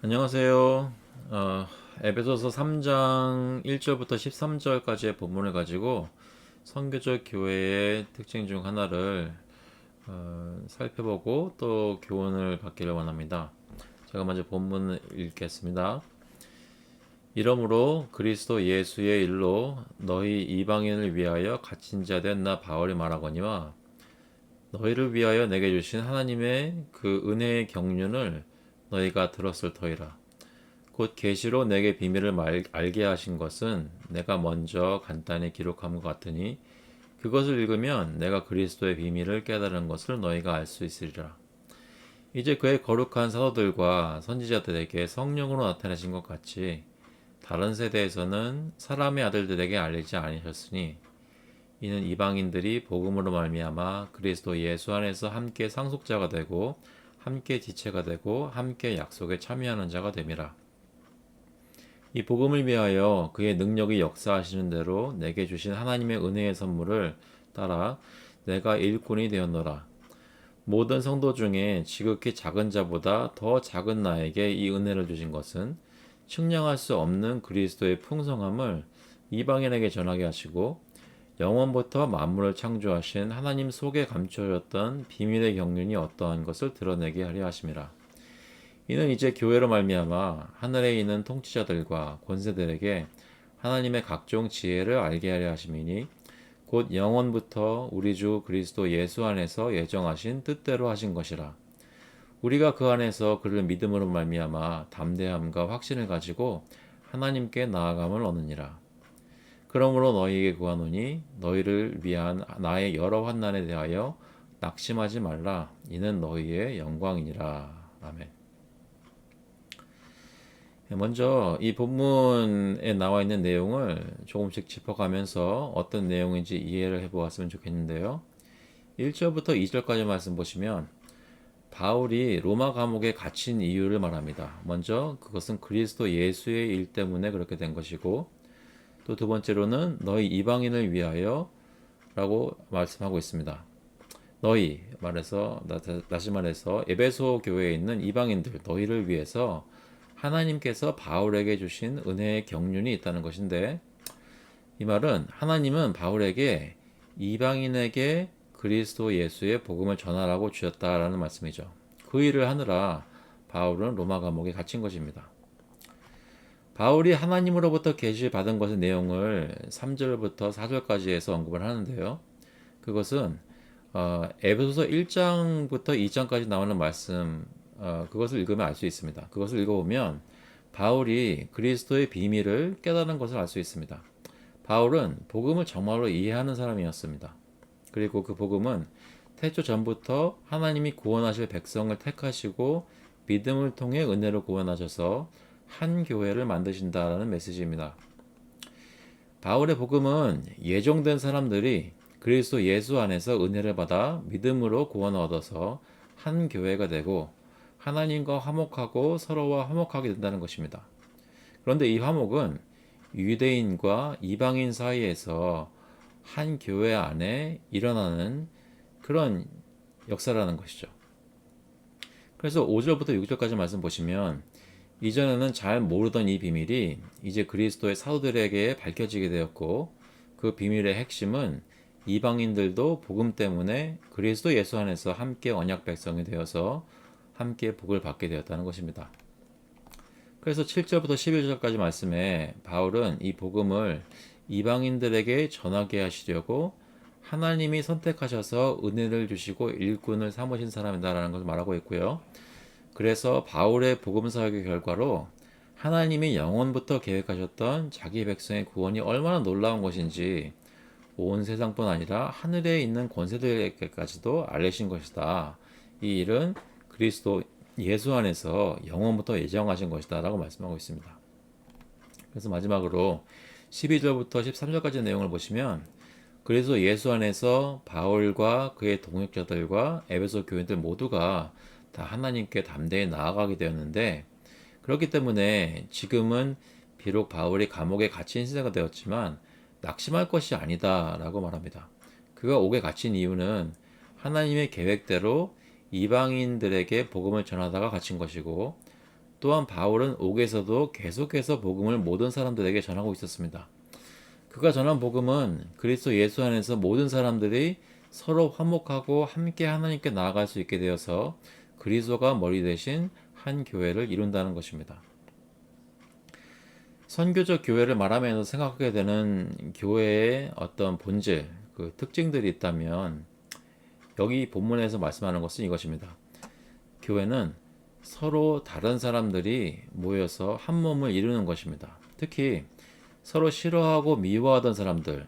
안녕하세요. 에베소서 3장 1절부터 13절까지의 본문을 가지고 선교적 교회의 특징 중 하나를 살펴보고 또 교훈을 받기를 원합니다. 제가 먼저 본문을 읽겠습니다. 이러므로 그리스도 예수의 일로 너희 이방인을 위하여 갇힌 자 된 나 바울이 말하거니와 너희를 위하여 내게 주신 하나님의 그 은혜의 경륜을 너희가 들었을 터이라. 곧 계시로 내게 비밀을 알게 하신 것은 내가 먼저 간단히 기록한 것 같으니 그것을 읽으면 내가 그리스도의 비밀을 깨달은 것을 너희가 알 수 있으리라. 이제 그의 거룩한 사도들과 선지자들에게 성령으로 나타내신 것 같이 다른 세대에서는 사람의 아들들에게 알리지 아니하셨으니 이는 이방인들이 복음으로 말미암아 그리스도 예수 안에서 함께 상속자가 되고 함께 지체가 되고 함께 약속에 참여하는 자가 됨이라. 이 복음을 위하여 그의 능력이 역사하시는 대로 내게 주신 하나님의 은혜의 선물을 따라 내가 일꾼이 되었노라. 모든 성도 중에 지극히 작은 자보다 더 작은 나에게 이 은혜를 주신 것은 측량할 수 없는 그리스도의 풍성함을 이방인에게 전하게 하시고 영원부터 만물을 창조하신 하나님 속에 감춰졌던 비밀의 경륜이 어떠한 것을 드러내게 하려 하심이라. 이는 이제 교회로 말미암아 하늘에 있는 통치자들과 권세들에게 하나님의 각종 지혜를 알게 하려 하심이니 곧 영원부터 우리 주 그리스도 예수 안에서 예정하신 뜻대로 하신 것이라. 우리가 그 안에서 그를 믿음으로 말미암아 담대함과 확신을 가지고 하나님께 나아감을 얻느니라. 그러므로 너희에게 구하노니 너희를 위한 나의 여러 환난에 대하여 낙심하지 말라. 이는 너희의 영광이니라. 아멘. 먼저 이 본문에 나와 있는 내용을 조금씩 짚어가면서 어떤 내용인지 이해를 해보았으면 좋겠는데요. 1절부터 2절까지 말씀 보시면 바울이 로마 감옥에 갇힌 이유를 말합니다. 먼저 그것은 그리스도 예수의 일 때문에 그렇게 된 것이고 또 두 번째로는 너희 이방인을 위하여 라고 말씀하고 있습니다. 너희 말해서 다시 말해서 에베소 교회에 있는 이방인들 너희를 위해서 하나님께서 바울에게 주신 은혜의 경륜이 있다는 것인데 이 말은 하나님은 바울에게 이방인에게 그리스도 예수의 복음을 전하라고 주셨다라는 말씀이죠. 그 일을 하느라 바울은 로마 감옥에 갇힌 것입니다. 바울이 하나님으로부터 계시 받은 것의 내용을 3절부터 4절까지 해서 언급을 하는데요. 그것은 에베소서 1장부터 2장까지 나오는 말씀 그것을 읽으면 알 수 있습니다. 그것을 읽어보면 바울이 그리스도의 비밀을 깨달은 것을 알 수 있습니다. 바울은 복음을 정말로 이해하는 사람이었습니다. 그리고 그 복음은 태초 전부터 하나님이 구원하실 백성을 택하시고 믿음을 통해 은혜로 구원하셔서 한 교회를 만드신다라는 메시지입니다. 바울의 복음은 예정된 사람들이 그리스도 예수 안에서 은혜를 받아 믿음으로 구원을 얻어서 한 교회가 되고 하나님과 화목하고 서로와 화목하게 된다는 것입니다. 그런데 이 화목은 유대인과 이방인 사이에서 한 교회 안에 일어나는 그런 역사라는 것이죠. 그래서 5절부터 6절까지 말씀 보시면 이전에는 잘 모르던 이 비밀이 이제 그리스도의 사도들에게 밝혀지게 되었고 그 비밀의 핵심은 이방인들도 복음 때문에 그리스도 예수 안에서 함께 언약 백성이 되어서 함께 복을 받게 되었다는 것입니다. 그래서 7절부터 11절까지 말씀에 바울은 이 복음을 이방인들에게 전하게 하시려고 하나님이 선택하셔서 은혜를 주시고 일꾼을 삼으신 사람이다라는 것을 말하고 있고요. 그래서 바울의 복음 사역의 결과로 하나님이 영원부터 계획하셨던 자기 백성의 구원이 얼마나 놀라운 것인지 온 세상뿐 아니라 하늘에 있는 권세들에게까지도 알리신 것이다. 이 일은 그리스도 예수 안에서 영원부터 예정하신 것이다 라고 말씀하고 있습니다. 그래서 마지막으로 12절부터 13절까지 내용을 보시면 그래서 예수 안에서 바울과 그의 동역자들과 에베소 교인들 모두가 다 하나님께 담대히 나아가게 되었는데 그렇기 때문에 지금은 비록 바울이 감옥에 갇힌 시대가 되었지만 낙심할 것이 아니다 라고 말합니다. 그가 옥에 갇힌 이유는 하나님의 계획대로 이방인들에게 복음을 전하다가 갇힌 것이고 또한 바울은 옥에서도 계속해서 복음을 모든 사람들에게 전하고 있었습니다. 그가 전한 복음은 그리스도 예수 안에서 모든 사람들이 서로 화목하고 함께 하나님께 나아갈 수 있게 되어서 그리스도가 머리 대신 한 교회를 이룬다는 것입니다. 선교적 교회를 말하면서 생각하게 되는 교회의 어떤 본질, 그 특징들이 있다면 여기 본문에서 말씀하는 것은 이것입니다. 교회는 서로 다른 사람들이 모여서 한 몸을 이루는 것입니다. 특히 서로 싫어하고 미워하던 사람들,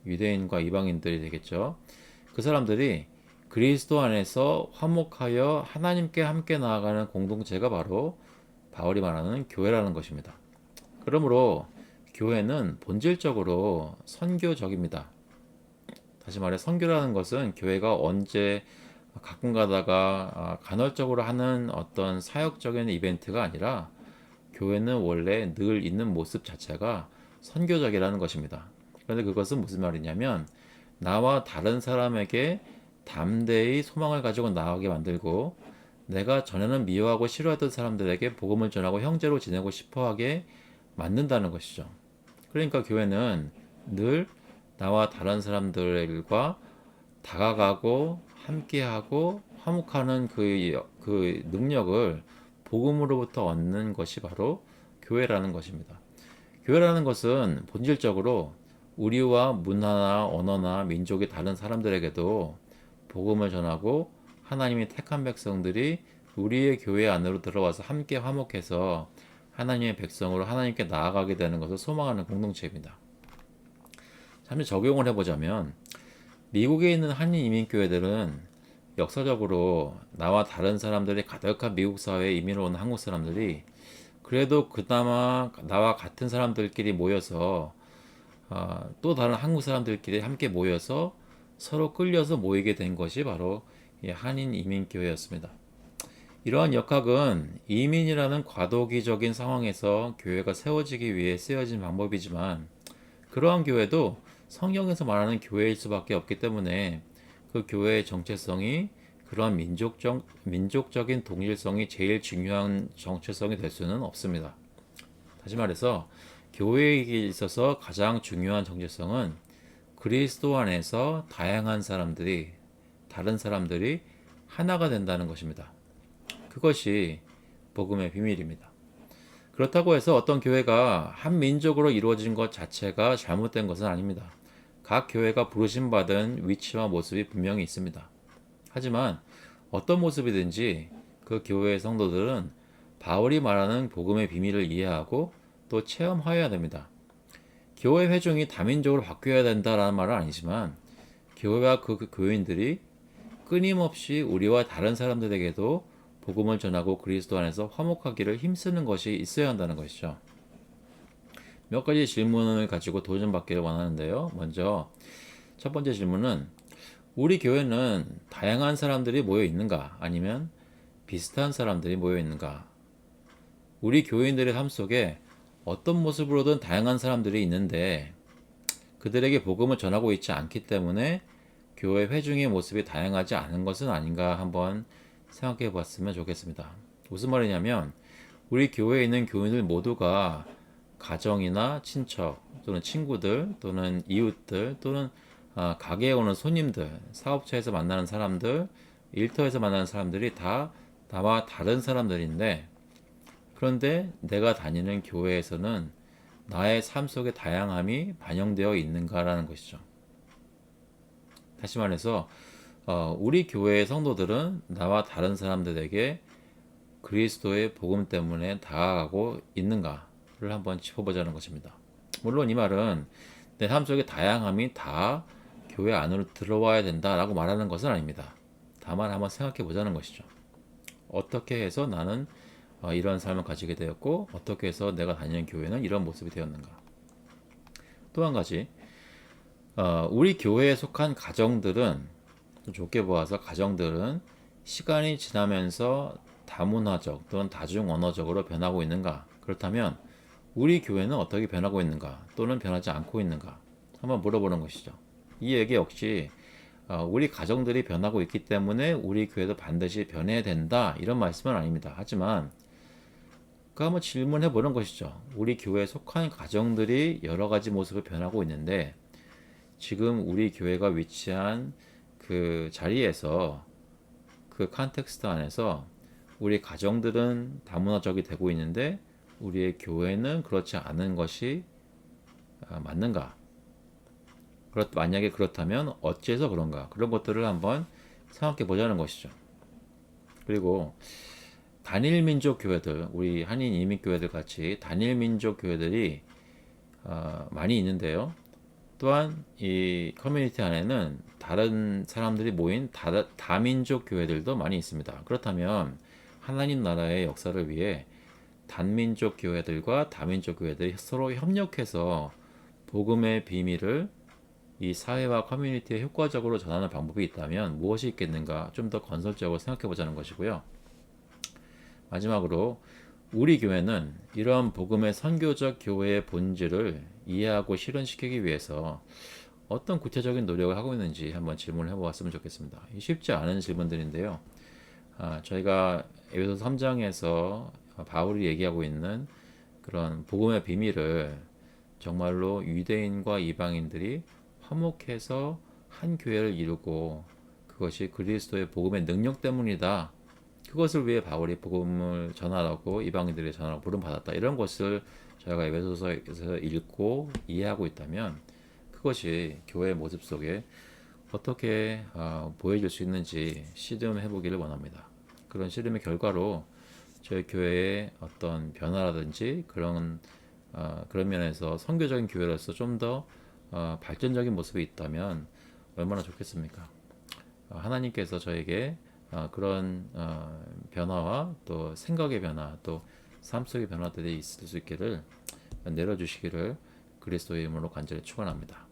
유대인과 이방인들이 되겠죠. 그 사람들이 그리스도 안에서 화목하여 하나님께 함께 나아가는 공동체가 바로 바울이 말하는 교회라는 것입니다. 그러므로 교회는 본질적으로 선교적입니다. 다시 말해 선교라는 것은 교회가 언제 가끔 가다가 간헐적으로 하는 어떤 사역적인 이벤트가 아니라 교회는 원래 늘 있는 모습 자체가 선교적이라는 것입니다. 그런데 그것은 무슨 말이냐면 나와 다른 사람에게 담대히 소망을 가지고 나아가게 만들고 내가 전에는 미워하고 싫어했던 사람들에게 복음을 전하고 형제로 지내고 싶어하게 만든다는 것이죠. 그러니까 교회는 늘 나와 다른 사람들과 다가가고 함께하고 화목하는 그 능력을 복음으로부터 얻는 것이 바로 교회라는 것입니다. 교회라는 것은 본질적으로 우리와 문화나 언어나 민족이 다른 사람들에게도 복음을 전하고 하나님이 택한 백성들이 우리의 교회 안으로 들어와서 함께 화목해서 하나님의 백성으로 하나님께 나아가게 되는 것을 소망하는 공동체입니다. 잠시 적용을 해보자면 미국에 있는 한인 이민교회들은 역사적으로 나와 다른 사람들이 가득한 미국 사회에 이민을 온 한국 사람들이 그래도 그나마 나와 같은 사람들끼리 모여서 또 다른 한국 사람들끼리 함께 모여서 서로 끌려서 모이게 된 것이 바로 이 한인 이민교회였습니다. 이러한 역학은 이민이라는 과도기적인 상황에서 교회가 세워지기 위해 쓰여진 방법이지만 그러한 교회도 성경에서 말하는 교회일 수밖에 없기 때문에 그 교회의 정체성이 그러한 민족적인 동질성이 제일 중요한 정체성이 될 수는 없습니다. 다시 말해서 교회에 있어서 가장 중요한 정체성은 그리스도 안에서 다양한 사람들이 다른 사람들이 하나가 된다는 것입니다. 그것이 복음의 비밀입니다. 그렇다고 해서 어떤 교회가 한 민족으로 이루어진 것 자체가 잘못된 것은 아닙니다. 각 교회가 부르심받은 위치와 모습이 분명히 있습니다. 하지만 어떤 모습이든지 그 교회의 성도들은 바울이 말하는 복음의 비밀을 이해하고 또 체험하여야 됩니다. 교회 회중이 다민족으로 바뀌어야 된다라는 말은 아니지만 교회와 그 교인들이 끊임없이 우리와 다른 사람들에게도 복음을 전하고 그리스도 안에서 화목하기를 힘쓰는 것이 있어야 한다는 것이죠. 몇 가지 질문을 가지고 도전받기를 원하는데요. 먼저 첫 번째 질문은 우리 교회는 다양한 사람들이 모여 있는가? 아니면 비슷한 사람들이 모여 있는가? 우리 교인들의 삶 속에 어떤 모습으로든 다양한 사람들이 있는데 그들에게 복음을 전하고 있지 않기 때문에 교회 회중의 모습이 다양하지 않은 것은 아닌가 한번 생각해 봤으면 좋겠습니다. 무슨 말이냐면 우리 교회에 있는 교인들 모두가 가정이나 친척 또는 친구들 또는 이웃들 또는 가게에 오는 손님들, 사업처에서 만나는 사람들, 일터에서 만나는 사람들이 다 나와 다른 사람들인데 그런데 내가 다니는 교회에서는 나의 삶 속의 다양함이 반영되어 있는가라는 것이죠. 다시 말해서 우리 교회의 성도들은 나와 다른 사람들에게 그리스도의 복음 때문에 다가가고 있는가를 한번 짚어보자는 것입니다. 물론 이 말은 내 삶 속의 다양함이 다 교회 안으로 들어와야 된다라고 말하는 것은 아닙니다. 다만 한번 생각해 보자는 것이죠. 어떻게 해서 나는 이런 삶을 가지게 되었고 어떻게 해서 내가 다니는 교회는 이런 모습이 되었는가. 또 한 가지 우리 교회에 속한 가정들은 좋게 보아서 가정들은 시간이 지나면서 다문화적 또는 다중언어적으로 변하고 있는가? 그렇다면 우리 교회는 어떻게 변하고 있는가? 또는 변하지 않고 있는가? 한번 물어보는 것이죠. 이 얘기 역시 우리 가정들이 변하고 있기 때문에 우리 교회도 반드시 변해야 된다 이런 말씀은 아닙니다. 하지만 그 한번 질문해 보는 것이죠. 우리 교회에 속한 가정들이 여러 가지 모습을 변하고 있는데 지금 우리 교회가 위치한 그 자리에서 그 컨텍스트 안에서 우리 가정들은 다문화적이 되고 있는데 우리의 교회는 그렇지 않은 것이 맞는가? 만약에 그렇다면 어째서 그런가? 그런 것들을 한번 생각해 보자는 것이죠. 그리고 단일 민족 교회들, 우리 한인 이민 교회들 같이 단일 민족 교회들이 많이 있는데요. 또한 이 커뮤니티 안에는 다른 사람들이 모인 다민족 교회들도 많이 있습니다. 그렇다면 하나님 나라의 역사를 위해 단민족 교회들과 다민족 교회들이 서로 협력해서 복음의 비밀을 이 사회와 커뮤니티에 효과적으로 전하는 방법이 있다면 무엇이 있겠는가 좀 더 건설적으로 생각해 보자는 것이고요. 마지막으로 우리 교회는 이러한 복음의 선교적 교회의 본질을 이해하고 실현시키기 위해서 어떤 구체적인 노력을 하고 있는지 한번 질문을 해보았으면 좋겠습니다. 쉽지 않은 질문들인데요. 저희가 에베소서 3장에서 바울이 얘기하고 있는 그런 복음의 비밀을 정말로 유대인과 이방인들이 화목해서 한 교회를 이루고 그것이 그리스도의 복음의 능력 때문이다. 그것을 위해 바울이 복음을 전하라고 이방인들에게 전하라고 부름받았다. 이런 것을 저희가 에베소서에서 읽고 이해하고 있다면 그것이 교회의 모습 속에 어떻게 보여질 수 있는지 시험해 보기를 원합니다. 그런 실험의 결과로 저희 교회의 어떤 변화라든지 그런 면에서 선교적인 교회로서 좀 더 발전적인 모습이 있다면 얼마나 좋겠습니까? 하나님께서 저에게 그런 변화와 또 생각의 변화, 또 삶 속의 변화들이 있을 수 있기를 내려주시기를 그리스도의 이름으로 간절히 축원합니다.